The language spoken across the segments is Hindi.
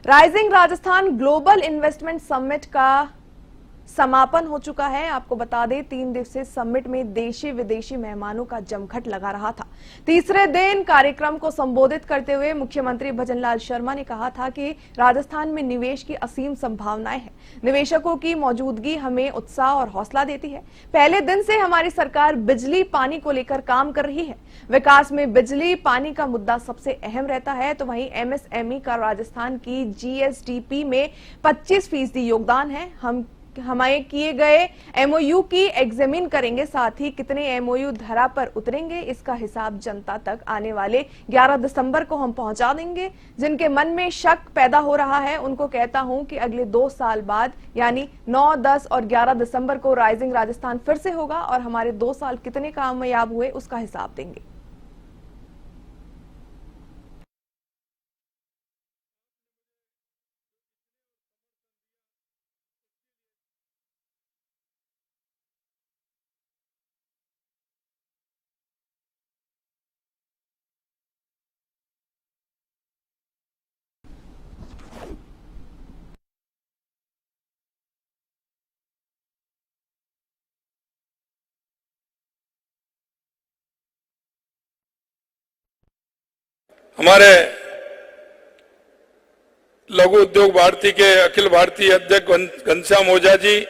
Rising Rajasthan global investment summit का समापन हो चुका है। आपको बता दें 3 दिवसीय समिट में देशी विदेशी मेहमानों का जमघट लगा रहा था। तीसरे दिन कार्यक्रम को संबोधित करते हुए मुख्यमंत्री भजनलाल शर्मा ने कहा था कि राजस्थान में निवेश की असीम संभावनाएं हैं। निवेशकों की मौजूदगी हमें उत्साह और हौसला देती है। पहले दिन से हमारी सरकार बिजली पानी को लेकर काम कर रही है। विकास में बिजली पानी का मुद्दा सबसे अहम रहता है, तो वहीं एमएसएमई का राजस्थान की जीएसडीपी में 25% योगदान है। हमारे किए गए एमओयू की एग्जामिन करेंगे, साथ ही कितने एमओयू धरा पर उतरेंगे इसका हिसाब जनता तक आने वाले 11 दिसंबर को हम पहुंचा देंगे। जिनके मन में शक पैदा हो रहा है उनको कहता हूं कि अगले 2 साल बाद यानी 9, 10 और 11 दिसंबर को राइजिंग राजस्थान फिर से होगा और हमारे 2 साल कितने कामयाब हुए उसका हिसाब देंगे। हमारे लघु उद्योग भारती के अखिल भारतीय अध्यक्ष घनश्याम ओझा जी,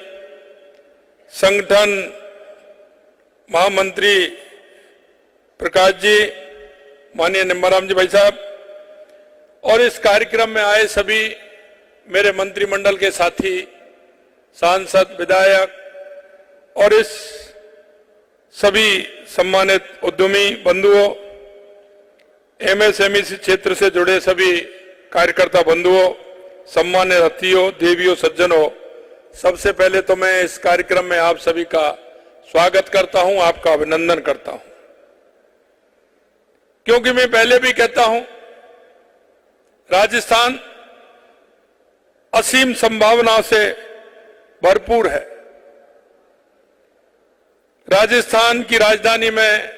संगठन महामंत्री प्रकाश जी, माननीय निम्बाराम जी भाई साहब और इस कार्यक्रम में आए सभी मेरे मंत्रिमंडल के साथी, सांसद, विधायक और इस सभी सम्मानित उद्यमी बंधुओं, एमएसएमई क्षेत्र से जुड़े सभी कार्यकर्ता बंधुओं, सम्मानित अतिथियों, देवियों, सज्जनों, सबसे पहले तो मैं इस कार्यक्रम में आप सभी का स्वागत करता हूं, आपका अभिनंदन करता हूं। क्योंकि मैं पहले भी कहता हूं, राजस्थान असीम संभावना से भरपूर है। राजस्थान की राजधानी में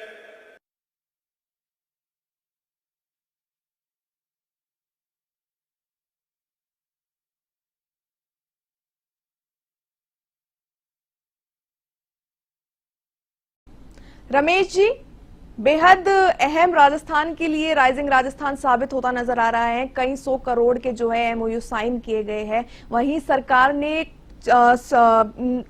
रमेश जी, बेहद अहम राजस्थान के लिए राइजिंग राजस्थान साबित होता नजर आ रहा है। कई 100 करोड़ के जो है एमओयू साइन किए गए हैं। वहीं सरकार ने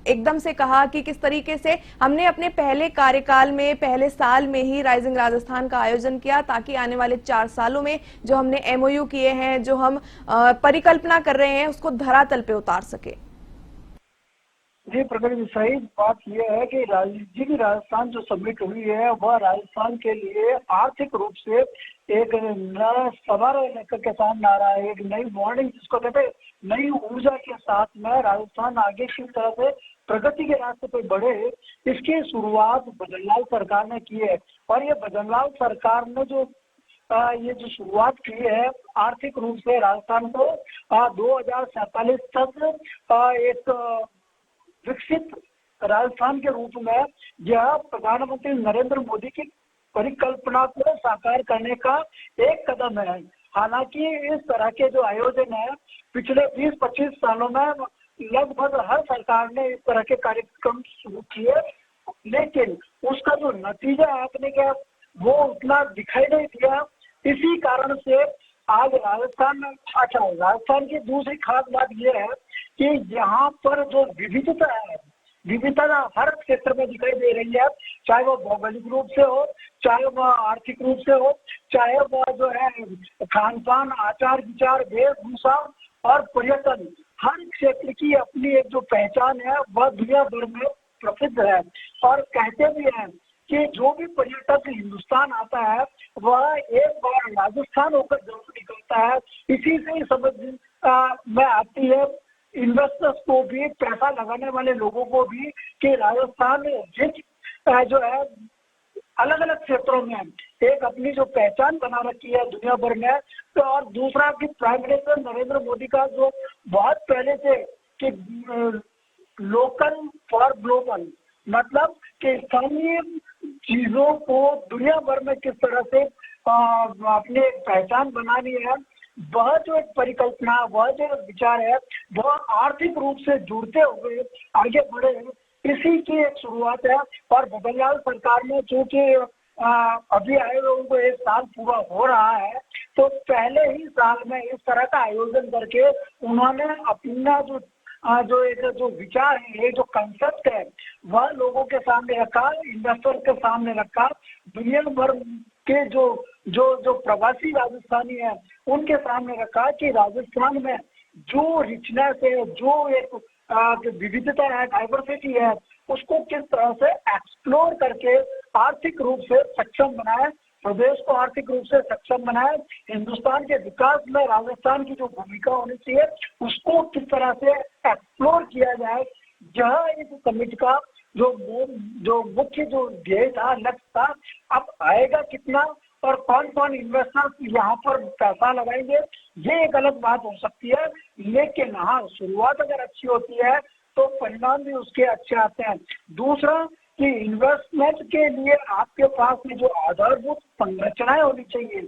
एकदम से कहा कि किस तरीके से हमने अपने पहले कार्यकाल में, पहले साल में ही राइजिंग राजस्थान का आयोजन किया ताकि आने वाले 4 सालों में जो हमने एमओयू किए हैं, जो हम परिकल्पना कर रहे हैं, उसको धरातल पे उतार सके। जी प्रगति जी, सही बात यह है कि राजस्थान जो समिट हुई है वह राजस्थान के लिए आर्थिक रूप से एक नया सवाल लेकर के सामने आ रहा है। एक नई मॉर्निंग जिसको कहते हैं, नई ऊर्जा के साथ में राजस्थान आगे किस तरह से प्रगति के रास्ते पे बढ़े, इसकी शुरुआत भजनलाल सरकार ने की है। और ये भजनलाल सरकार ने ये जो शुरुआत की है, आर्थिक रूप से राजस्थान को 2047 तक एक विकसित राजस्थान के रूप में यह प्रधानमंत्री नरेंद्र मोदी की परिकल्पना को साकार करने का एक कदम है। हालांकि इस तरह के जो आयोजन है पिछले 20-25 सालों में लगभग हर सरकार ने इस तरह के कार्यक्रम शुरू किए, लेकिन उसका जो नतीजा आपने क्या वो उतना दिखाई नहीं दिया। इसी कारण से आज राजस्थान में राजस्थान की दूसरी खास बात यह है कि यहाँ पर जो विविधता है, विविधता हर क्षेत्र में दिखाई दे रही है, चाहे वो भौगोलिक रूप से हो, चाहे वो आर्थिक रूप से हो, चाहे वो जो है खान पान, आचार विचार, वेशभूषा और पर्यटन, हर क्षेत्र की अपनी एक जो पहचान है वह दुनिया भर में प्रसिद्ध है। और कहते भी हैं कि जो भी पर्यटक हिंदुस्तान आता है वह एक बार राजस्थान होकर जरूर निकलता है। इसी से ही समझ में आती है इन्वेस्टर्स को भी, पैसा लगाने वाले लोगों को भी, कि राजस्थान जिस जो है अलग अलग क्षेत्रों में एक अपनी जो पहचान बना रखी है दुनिया भर में। तो और दूसरा कि प्राइम मिनिस्टर नरेंद्र मोदी का जो बहुत पहले से कि लोकल फॉर ग्लोबल, मतलब कि स्थानीय चीजों को दुनिया भर में किस तरह से अपनी पहचान बनानी है, वह जो एक परिकल्पना, वह जो एक विचार है, वह आर्थिक रूप से जुड़ते हुए आगे बढ़े, इसी की एक शुरुआत है। और बघेल सरकार में चूंकि अभी आए लोगों को 1 साल पूरा हो रहा है, तो पहले ही साल में इस तरह का आयोजन करके उन्होंने अपना जो विचार है, ये जो कंसेप्ट है, वह लोगों के सामने रखा, इन्वेस्टर के सामने रखा, दुनिया भर के जो प्रवासी राजस्थानी है उनके सामने रखा कि राजस्थान में जो रिचनेस है, जो एक विविधता है, डाइवर्सिटी है, उसको किस तरह से एक्सप्लोर करके आर्थिक रूप से सक्षम बनाए, प्रदेश को आर्थिक रूप से सक्षम बनाए, हिंदुस्तान के विकास में राजस्थान की जो भूमिका होनी चाहिए उसको किस तरह से एक्सप्लोर किया जाए। यह इस समिट का जो मुख्य जो ध्येय था, लक्ष्य था। अब आएगा कितना और कौन कौन इन्वेस्टर्स यहाँ पर पैसा लगाएंगे, ये एक अलग बात हो सकती है, लेकिन हाँ, शुरुआत अगर अच्छी होती है तो परिणाम भी उसके अच्छे आते हैं। दूसरा कि इन्वेस्टमेंट के लिए आपके पास में जो आधारभूत संरचनाएं होनी चाहिए,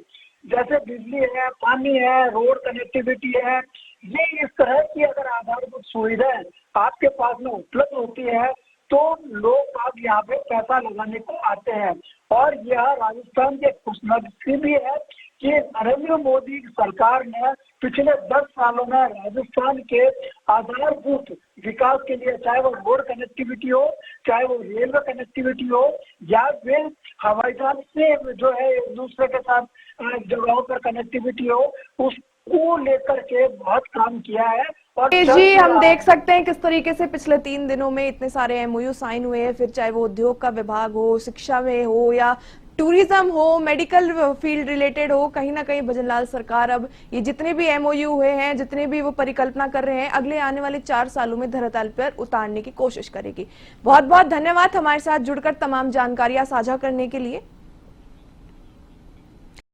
जैसे बिजली है, पानी है, रोड कनेक्टिविटी है, ये इस तरह की अगर आधारभूत सुविधाएं आपके पास में उपलब्ध होती है तो लोग अब यहाँ पे पैसा लगाने को आते हैं। और यह राजस्थान के खुशनसीबी भी है कि नरेंद्र मोदी सरकार ने पिछले 10 सालों में राजस्थान के आधारभूत विकास के लिए, चाहे वो रोड कनेक्टिविटी हो, चाहे वो रेलवे कनेक्टिविटी हो, या फिर हवाई जहाज से जो है एक दूसरे के साथ जगहों पर कनेक्टिविटी हो, उसको लेकर के बहुत काम किया है। और जी, हम देख सकते हैं किस तरीके से पिछले 3 दिनों में इतने सारे एमओयू साइन हुए हैं, फिर चाहे वो उद्योग का विभाग हो, शिक्षा में हो, या टूरिज्म हो, मेडिकल फील्ड रिलेटेड हो, कहीं ना कहीं भजनलाल सरकार अब ये जितने भी एमओयू हुए हैं, जितने भी वो परिकल्पना कर रहे हैं, अगले आने वाले 4 सालों में धरातल पर उतारने की कोशिश करेगी। बहुत बहुत धन्यवाद हमारे साथ जुड़कर तमाम जानकारियां साझा करने के लिए।